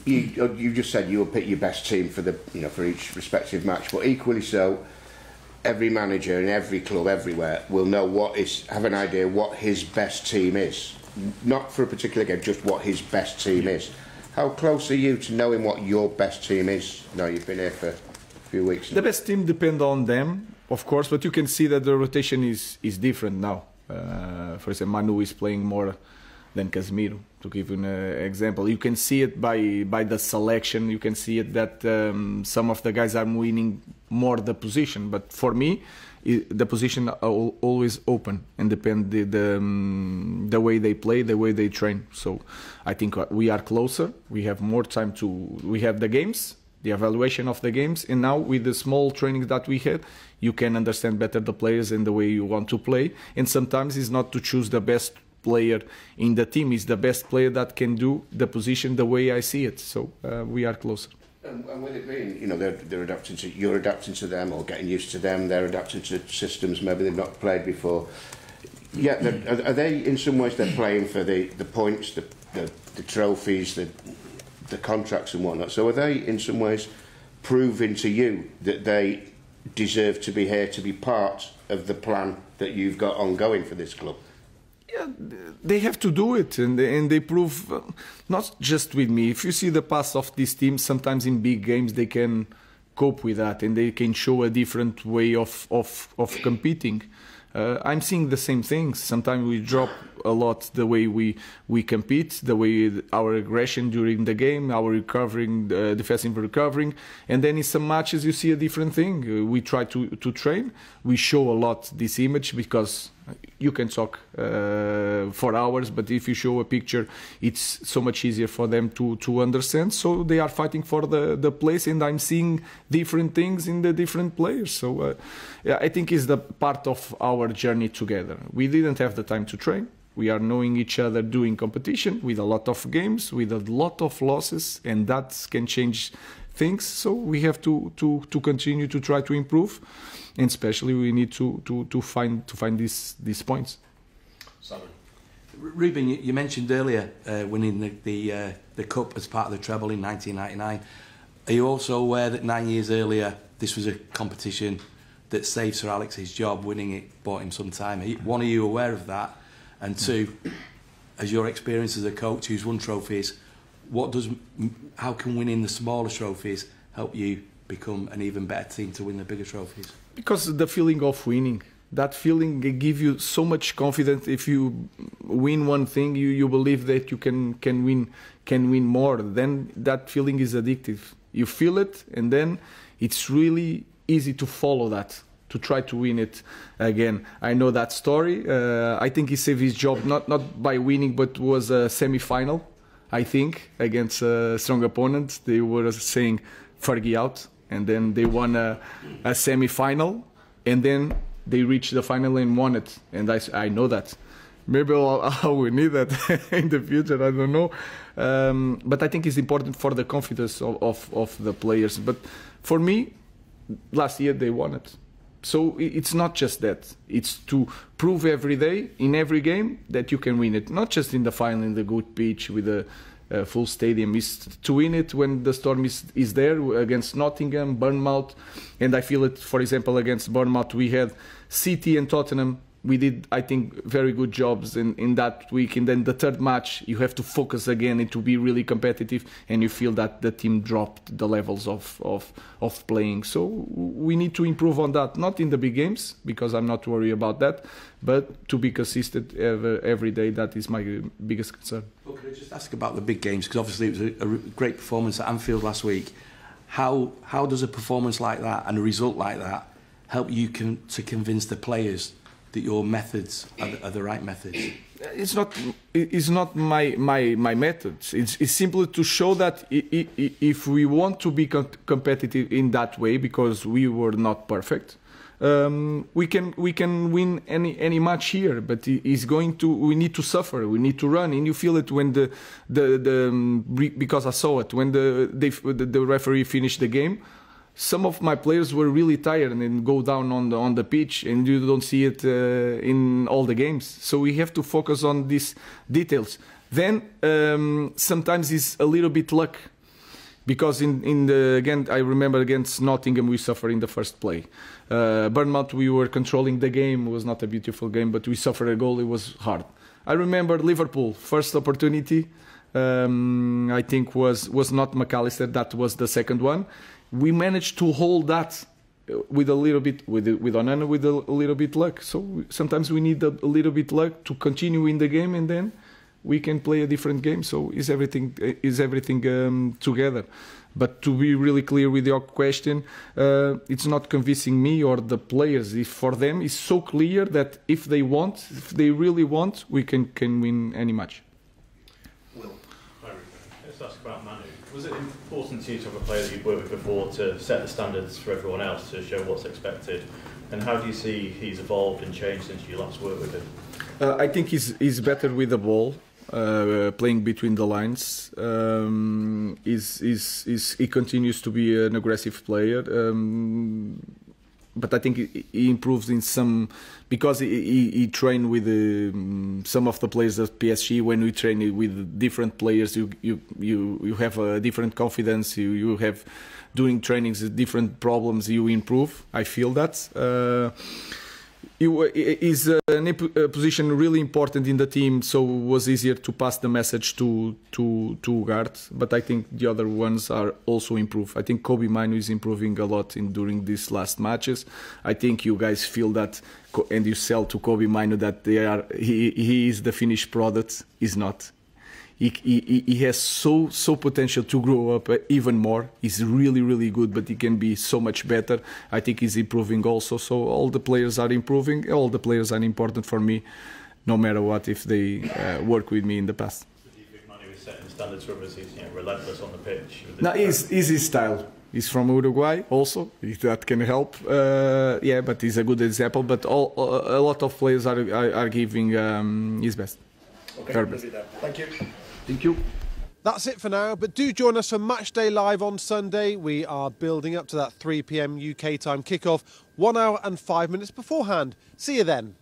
You just said you will pick your best team for the for each respective match, but equally so, every manager in every club everywhere will know have an idea what his best team is, not for a particular game, just what his best team is. How close are you to knowing what your best team is? No, you've been here for a few weeks now. The best team depends on them, of course, but you can see that the rotation is different now. For example, Manu is playing more than Casemiro, to give you an example. You can see it by the selection. You can see it that some of the guys are winning more the position. But for me, the position are always open and depend the way they play, the way they train. So I think we are closer. We have more time we have the games, the evaluation of the games, and now with the small training that we had, you can understand better the players and the way you want to play. And sometimes it's not to choose the best player in the team, is the best player that can do the position the way I see it. So we are closer. And with it being, they're adapting to, you're adapting to them or getting used to them, they're adapting to systems maybe they've not played before. Yeah, are they in some ways they're playing for the points, the trophies, the contracts and whatnot. So are they in some ways proving to you that they deserve to be here, to be part of the plan that you've got ongoing for this club? Yeah, they have to do it, and they prove, not just with me. If you see the past of these teams, sometimes in big games they can cope with that, and they can show a different way of competing. I'm seeing the same things. Sometimes we drop a lot the way we compete, the way our aggression during the game, our recovering, defensive recovering, and then in some matches you see a different thing. We try to train. We show a lot this image because you can talk for hours, but if you show a picture, it's so much easier for them to understand. So they are fighting for the place, and I'm seeing different things in the different players. So yeah, I think it's the part of our journey together. We didn't have the time to train. We are knowing each other doing competition with a lot of games, with a lot of losses, and that can change things. So we have to continue to try to improve, and especially we need to find these points. Sorry. Ruben, you mentioned earlier winning the cup as part of the treble in 1999. Are you also aware that 9 years earlier this was a competition that saved Sir Alex's job? Winning it bought him some time. One, are you aware of that? And two, as your experience as a coach who's won trophies, how can winning the smaller trophies help you become an even better team to win the bigger trophies? Because the feeling of winning, that feeling gives you so much confidence. If you win one thing, you believe that you can win more. Then that feeling is addictive. You feel it, and then it's really easy to follow that, to try to win it again. I know that story. I think he saved his job not by winning, but was a semi-final, I think, against a strong opponent. They were saying Fergie out, and then they won a semi-final, and then they reached the final and won it. And I know that. Maybe I will need that in the future, I don't know. But I think it's important for the confidence of the players. But for me, last year they won it. So it's not just that. It's to prove every day, in every game, that you can win it. Not just in the final, in the good pitch, with a full stadium. It's to win it when the storm is there, against Nottingham, Bournemouth. And I feel it, for example, against Bournemouth, we had City and Tottenham. We did, I think, very good jobs in that week. And then the third match, you have to focus again and to be really competitive. And you feel that the team dropped the levels of playing. So we need to improve on that. Not in the big games, because I'm not worried about that. But to be consistent every day, that is my biggest concern. Well, can I just ask about the big games? Because obviously it was a great performance at Anfield last week. How does a performance like that and a result like that help you to convince the players that your methods are the right methods? It's not my methods. It's simply to show that if we want to be competitive in that way, because we were not perfect, we can win any match here. But we need to suffer. We need to run, and you feel it when because I saw it when the referee finished the game. Some of my players were really tired and go down on the pitch, and you don't see it in all the games. So we have to focus on these details. Then sometimes it's a little bit luck. Because again, I remember against Nottingham we suffered in the first play. Bournemouth, we were controlling the game. It was not a beautiful game, but we suffered a goal. It was hard. I remember Liverpool, first opportunity, I think was not McAllister. That was the second one. We managed to hold that with a little bit, with Onana, with a little bit luck. So sometimes we need a little bit luck to continue in the game, and then we can play a different game. So is everything together. But to be really clear with your question, it's not convincing me or the players. If for them it's so clear that if they really want, we can win any match. Will. Hi, Ruben. Let's ask about Manu. Was it important to you to have a player that you've worked with before to set the standards for everyone else, to show what's expected? And how do you see he's evolved and changed since you last worked with him? I think he's better with the ball. Playing between the lines, he continues to be an aggressive player, but I think he improves in some, because he trained with some of the players at PSG. When we train with different players, you have a different confidence. You have during trainings different problems. You improve. I feel that. Is a position really important in the team, so it was easier to pass the message to Ugarte. But I think the other ones are also improved. I think Kobe Manu is improving a lot during these last matches. I think you guys feel that, and you sell to Kobe Manu that he is the finished product. He's not. He has so potential to grow up even more. He's really good, but he can be so much better. I think he's improving also. So all the players are improving. All the players are important for me, no matter what, if they work with me in the past. So do you think Manu is setting standards for others? He's relentless on the pitch. No, it's his style. He's from Uruguay also, if that can help. Yeah, but he's a good example. But a lot of players are giving his best. Okay, thank you. Thank you. That's it for now, but do join us for Matchday Live on Sunday. We are building up to that 3 p.m. UK time kickoff, 1 hour and 5 minutes beforehand. See you then.